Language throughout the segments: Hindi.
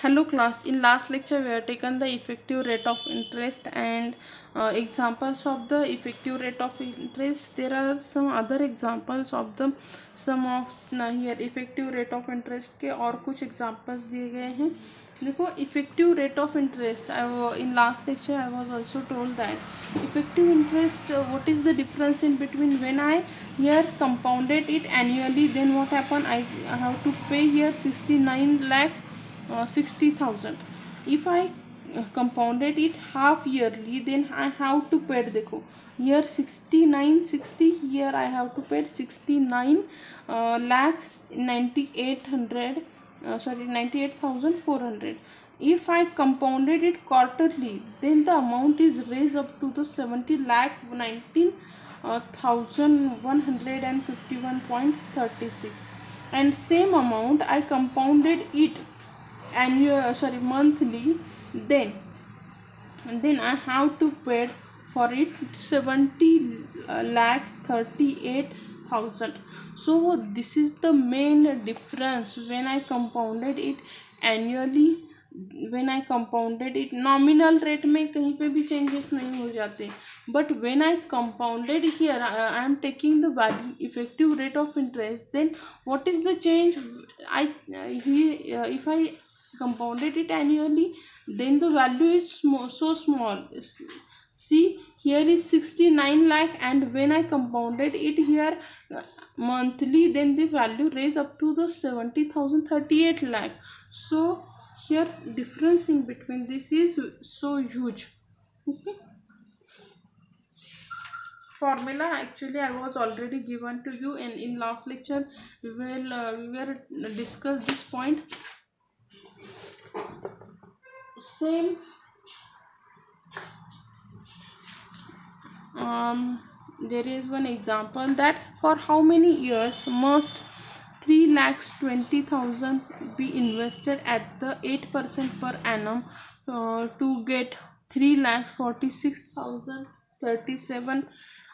Hello class, in last lecture we have taken the effective rate of interest and examples of the effective rate of interest. There are some other examples of the some of here effective rate of interest के और कुछ examples दिए गए हैं. देखो effective rate of interest, in last lecture I was also told that effective interest, what is the difference in between when I here compounded it annually, then what happen, I have to pay here 69 lakh 60,000. If I compounded it half yearly, then I have to pay, देखो here 69 60, here I have to pay 69 lakhs 9800 98,400. If I compounded it quarterly, then the amount is raised up to the 70 lakh 19,151.36, and same amount I compounded it monthly, then I have to pay for it 70 lakh 38,000. So this is the main difference when I compounded it annually, when I compounded it nominal rate में कहीं पे भी changes नहीं हो जाते, but when I compounded here I am taking the value effective rate of interest, then what is the change? If I compounded it annually, then the value is so small. See, here is 69 lakh, and when I compounded it here monthly, then the value raised up to the 70,038 lakh. So here difference in between this is so huge. Okay, formula actually I was already given to you, and in last lecture we were discuss this point. Same there is one example that for how many years must 3,20,000 be invested at the 8% per annum to get 3,46,037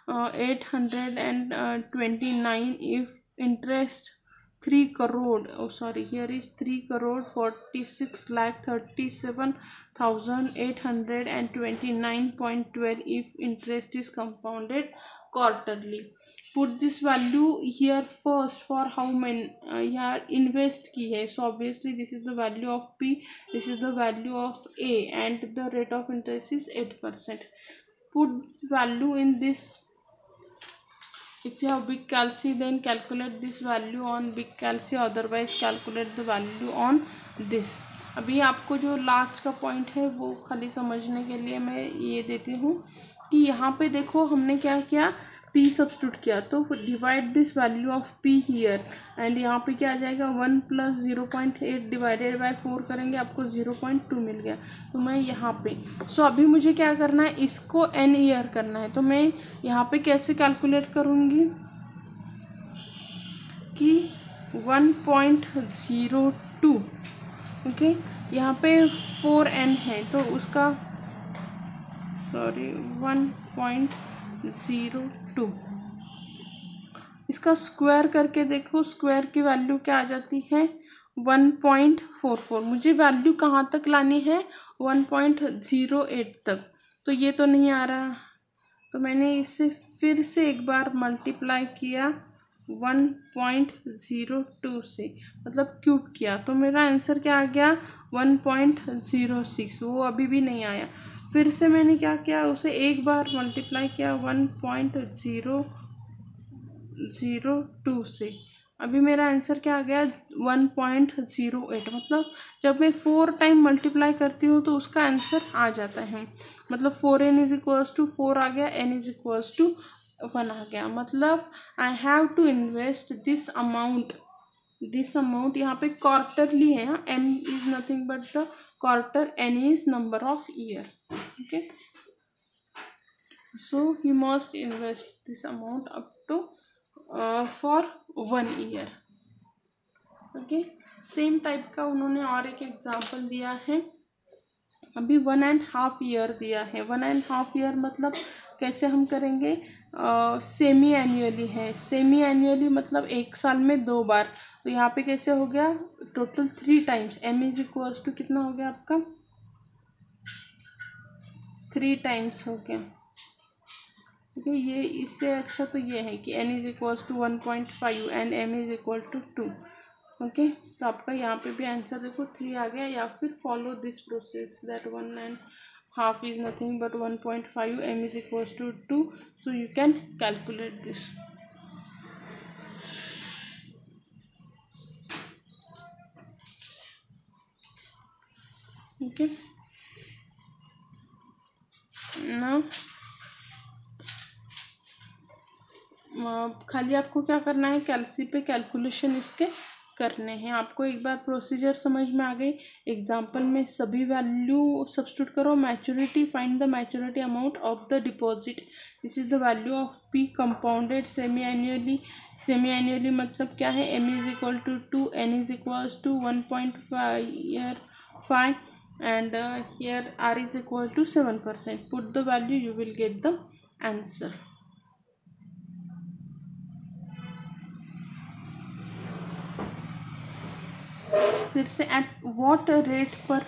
829 if interest 3 crore, oh sorry, here is 3 crore 46 lakh 37,829.12 if interest is compounded quarterly. Put this value here first for how many here invest की है, so obviously this is the value of P, this is the value of A, and the rate of interest is 8%. Put value in this. If you have big calci, then calculate this value on big calci, otherwise calculate the value on this. अभी आपको जो लास्ट का पॉइंट है वो खाली समझने के लिए मैं ये देती हूँ कि यहाँ पे देखो हमने क्या किया, p सब्स्टिट्यूट किया, तो divide this value of p here, and यहाँ पे क्या आ जाएगा 1 + 0.8 डिवाइडेड बाय 4 करेंगे, आपको 0.2 मिल गया. तो मैं यहाँ पे अभी मुझे क्या करना है, इसको n ईयर करना है, तो मैं यहाँ पे कैसे कैलकुलेट करूँगी कि 1.02, ओके, यहाँ पे 4n है तो उसका 1.02, इसका स्क्वायर करके देखो, स्क्वायर की वैल्यू क्या आ जाती है 1.44. मुझे वैल्यू कहाँ तक लानी है 1.08 तक, तो ये तो नहीं आ रहा, तो मैंने इसे फिर से एक बार मल्टीप्लाई किया 1.02 से, मतलब क्यूब किया, तो मेरा आंसर क्या आ गया 1.06. वो अभी भी नहीं आया, फिर से मैंने क्या किया, उसे एक बार मल्टीप्लाई किया 1.002 से, अभी मेरा आंसर क्या आ गया 1.08. मतलब जब मैं 4 टाइम मल्टीप्लाई करती हूँ तो उसका आंसर आ जाता है, मतलब 4n = 4 आ गया, n = 1 आ गया, मतलब I have to invest this amount. यहाँ पे क्वार्टरली है, m is nothing but the quarter, n is number of year. Okay, so you must invest this amount up to for 1 year. Okay, same type का उन्होंने और एक एग्जाम्पल दिया है अभी 1.5 ईयर दिया है। 1.5 ईयर मतलब कैसे हम करेंगे, सेमी एनुअली है। सेमी एनुअली मतलब 1 साल में 2 बार। तो यहाँ पे कैसे हो गया, total 3 times. m is equals to कितना हो गया आपका, 3 टाइम्स हो गया। ओके, ये इससे अच्छा तो ये है कि n is equals to 1.5 and m is equal to 2। Okay, तो आपका यहाँ पे भी आंसर देखो 3 आ गया। या फिर follow this process that 1.5 is nothing but 1.5, m is equals to 2, so you can calculate this. Okay, now खाली आपको क्या करना है, कैलसी पे कैलकुलेशन इसके करने हैं। आपको एक बार प्रोसीजर समझ में आ गई। एग्जाम्पल में सभी वैल्यू सब्स्टिट्यूट करो। Maturity, find the maturity amount of the deposit. This is the value of P compounded semi annually. Semi annually मतलब क्या है, m is equal to 2, n is equals to 1.5 and here r is equal to 7%. Put the value, you will get the answer. फिर से एट व्हाट रेट पर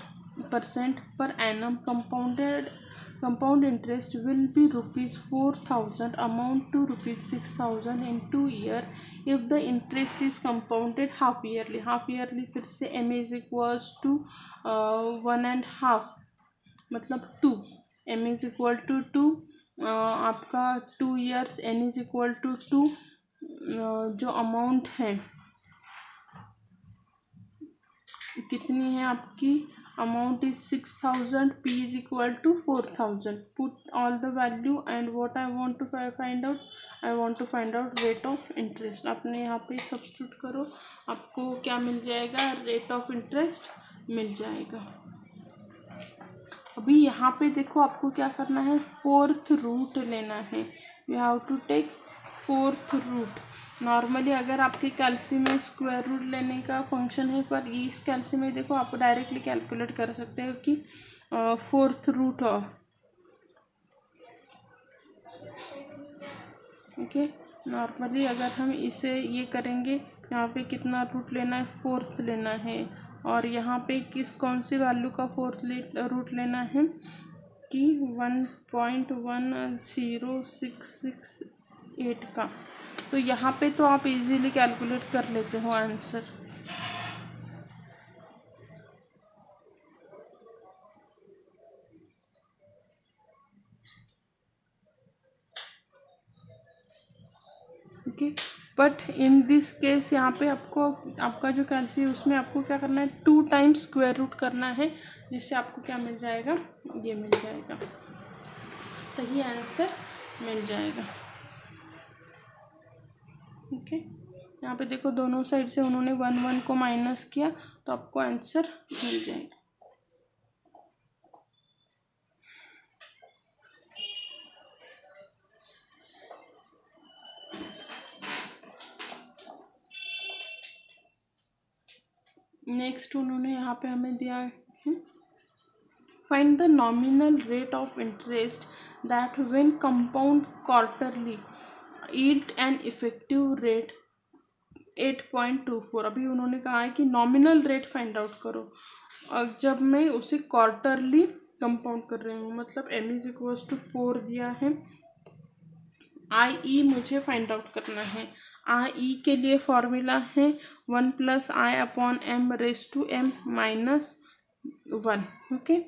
percent per annum compound interest will be ₹4,000 amount to ₹6,000 in 2 year if the interest is compounded half yearly. फिर से m is equals to 1.5 मतलब 2, m is equal to 2, आपका 2 years, n is equal to 2, जो अमाउंट है कितनी है आपकी, amount is 6,000, p is equal to 4,000. Put all the value and what I want to find out, I want to find out rate of interest. आपने यहाँ पे सब्स्टिट्यूट करो, आपको क्या मिल जाएगा, रेट ऑफ इंटरेस्ट मिल जाएगा. अभी यहाँ पे देखो आपको क्या करना है, 4th रूट लेना है. We have to take 4th root. Normally अगर आपके कैल्सी में स्क्वायर रूट लेने का फंक्शन है, पर इस कैल्सी में देखो आप डायरेक्टली कैलकुलेट कर सकते हो कि 4th root of. Okay, normally अगर हम इसे ये करेंगे, यहाँ पे कितना रूट लेना है, 4th लेना है. और यहाँ पे कौन सी वैल्यू का 4th रूट लेना है कि 1.10668 का. तो यहाँ पे तो आप इजीली कैलकुलेट कर लेते हो answer. Okay, but in this case यहाँ पे आपको आपका जो कैल्सी है उसमें आपको क्या करना है, 2 टाइम्स स्क्वायर रूट करना है, जिससे आपको क्या मिल जाएगा, ये मिल जाएगा, सही आंसर मिल जाएगा. ओके, यहाँ पे देखो दोनों साइड से उन्होंने 1 को माइनस किया, तो आपको आंसर मिल जाएगा. नेक्स्ट उन्होंने यहाँ पे हमें दिया है, find the nominal rate of interest that when compound quarterly yield an effective rate 8.24. अभी उन्होंने कहा है कि नॉमिनल रेट फाइंड आउट करो, और जब मैं उसे क्वार्टरली कंपाउंड कर रही हूँ, मतलब m इज इक्वल्स टू 4 दिया है. i मुझे फाइंड आउट करना है. i के लिए फॉर्मूला है 1 + i/m⁻m - 1. ओके,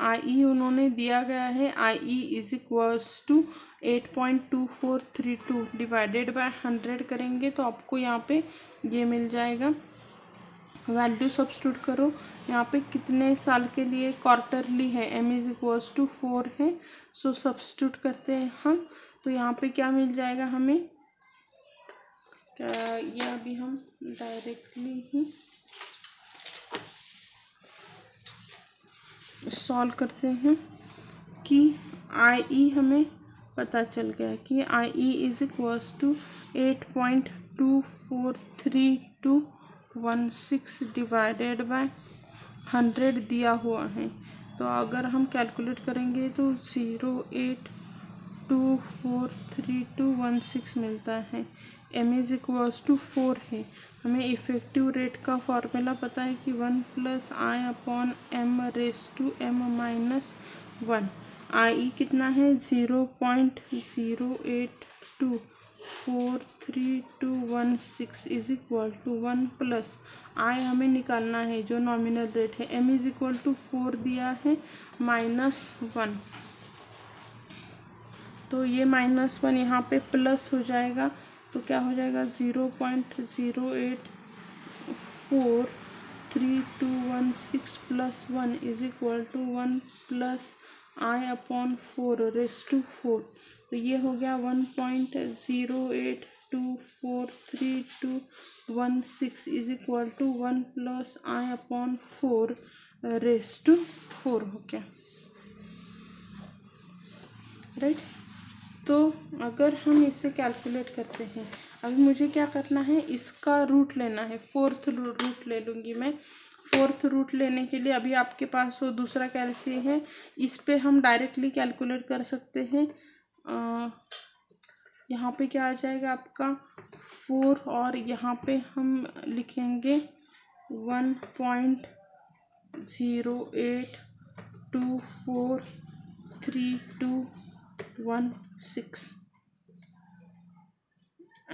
i उन्होंने दिया गया है, i is equals to 8.2432 divided by 100 करेंगे तो आपको यहाँ पे ये मिल जाएगा. वैल्यू सब्स्टिट्यूट करो, यहाँ पे कितने साल के लिए क्वार्टरली है, m इज इक्वल्स टू 4 है, सो सब्स्टिट्यूट करते हैं हम. तो यहाँ पे क्या मिल जाएगा हमें, ये अभी हम डायरेक्टली ही सॉल्व करते हैं कि i हमें पता चल गया कि IE is equals to 8.243216 divided by 100 दिया हुआ है। तो अगर हम कैलकुलेट करेंगे तो 0.824216 मिलता है। m इज इक्वल्स टू 4 है। हमें इफ़ेक्टिव रेट का फॉर्मूला पता है कि 1+i/m⁻1। IE कितना है 0.08243216 इज इक्वल टू 1 + i हमें निकालना है जो नॉमिनल रेट है। m इज इक्वल टू 4 दिया है -1, तो ये -1 यहाँ पे प्लस हो जाएगा, तो क्या हो जाएगा 0.084216 + 1 इज इक्वल टू 1 + i/4 तो ये हो गया 1.08243216 इज इक्वल टू 1 + i/4 हो गया, राइट। तो अगर हम इसे कैलकुलेट करते हैं, अभी मुझे क्या करना है, इसका रूट लेना है। 4th रूट ले लूँगी मैं। 4th रूट लेने के लिए अभी आपके पास वो दूसरा कैलसी है, इस पे हम डायरेक्टली कैलकुलेट कर सकते हैं। यहाँ पे क्या आ जाएगा आपका 4 और यहाँ पे हम लिखेंगे 1.08243216।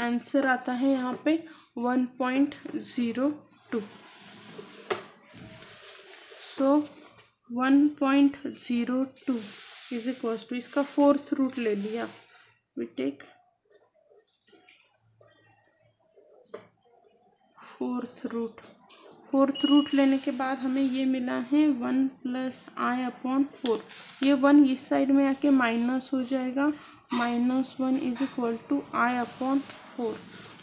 आंसर आता है यहाँ पे 1.02। सो 1.02 इज इक्वल्स टू, इसका 4th रूट ले लिया, we take 4th root. 4th root लेने के बाद हमें ये मिला है 1 + i/4। ये 1 इस साइड में आके माइनस हो जाएगा, -1 इज इक्वल टू i/4।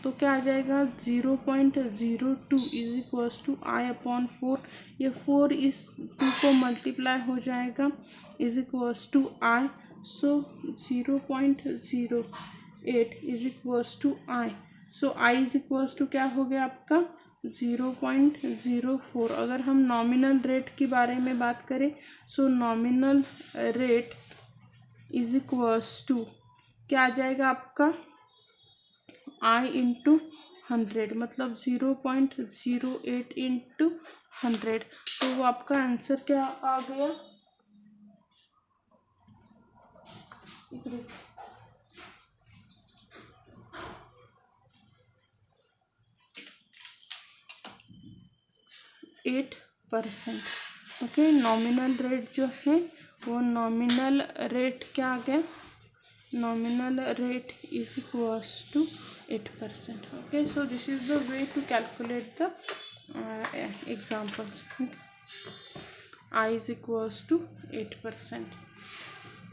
तो क्या आ जाएगा 0.02 इज इक्वल्स टू i/4। ये 4 इस 2 को मल्टीप्लाई हो जाएगा is equals to i। So 0.08 is equals to i। So i is equals to क्या हो गया आपका 0.04। अगर हम नॉमिनल रेट के बारे में बात करें, so nominal rate is equals to क्या आ जाएगा आपका i × 100, मतलब 0.08 × 100। तो वो आपका आंसर क्या आ गया, 8%। ओके, नॉमिनल रेट जो है वो नॉमिनल रेट क्या आ गया, nominal rate is equals to 8%। Okay, so this is the way to calculate the examples. i is equals to 8%।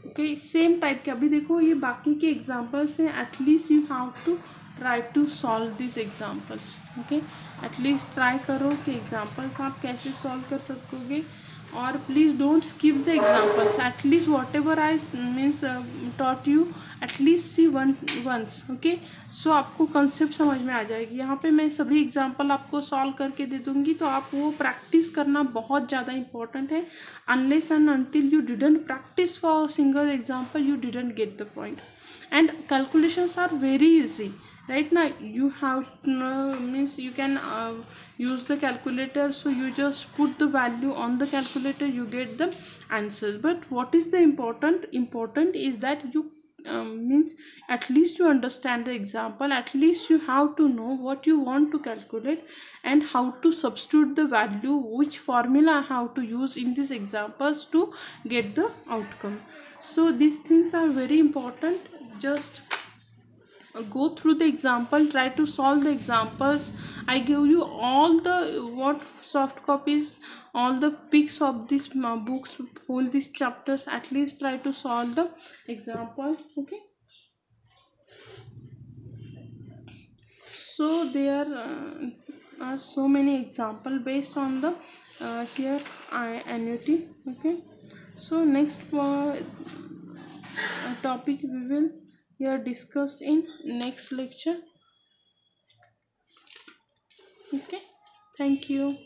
Okay, same type के अभी देखो ये बाकी के एग्जाम्पल्स हैं, at least you have to try to solve this examples. Okay, at least try करो कि एग्जाम्पल्स आप कैसे सॉल्व कर सकोगे, और please don't skip the examples. At least whatever I means taught you, at least see once. Okay, सो आपको कंसेप्ट समझ में आ जाएगी। यहाँ पे मैं सभी एग्जाम्पल आपको सॉल्व करके दे दूँगी, तो आप वो प्रैक्टिस करना बहुत ज़्यादा इंपॉर्टेंट है। Unless and until you didn't practice for single example, you didn't get the point. And calculations are very easy. Right now you have means you can use the calculator, so you just put the value on the calculator, you get the answers. But what is the important is that you means at least you understand the example, at least you have to know what you want to calculate and how to substitute the value, which formula I have to use in these examples to get the outcome. So these things are very important. Just go through the example, try to solve the examples. I give you all the soft copies, all the pics of these books, whole these chapters. At least try to solve the example. Okay, so there are so many example based on the here annuity. Okay, so next topic we will here discussed in next lecture. Okay, thank you.